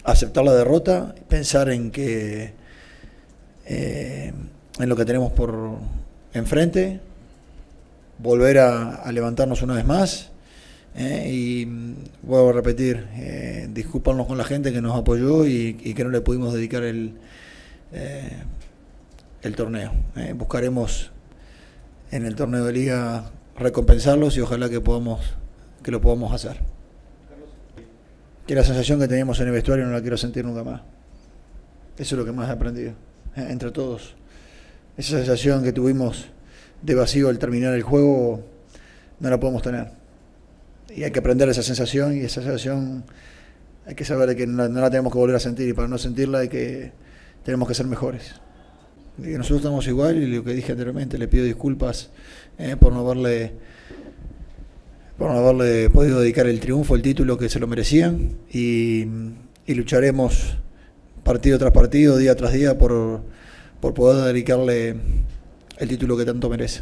aceptar la derrota, pensar en que en lo que tenemos por enfrente, volver a levantarnos una vez más, y vuelvo a repetir, disculparnos con la gente que nos apoyó y que no le pudimos dedicar el torneo. Buscaremos en el torneo de liga recompensarlos y ojalá que lo podamos hacer. Que la sensación que teníamos en el vestuario no la quiero sentir nunca más. Eso es lo que más he aprendido, entre todos. Esa sensación que tuvimos de vacío al terminar el juego no la podemos tener. Y hay que aprender esa sensación, y esa sensación hay que saber que no la tenemos que volver a sentir, y para no sentirla tenemos que ser mejores. Y nosotros estamos igual, y lo que dije anteriormente, le pido disculpas por no haberle podido dedicar el triunfo, el título que se lo merecían, y lucharemos partido tras partido, día tras día, por poder dedicarle el título que tanto merece.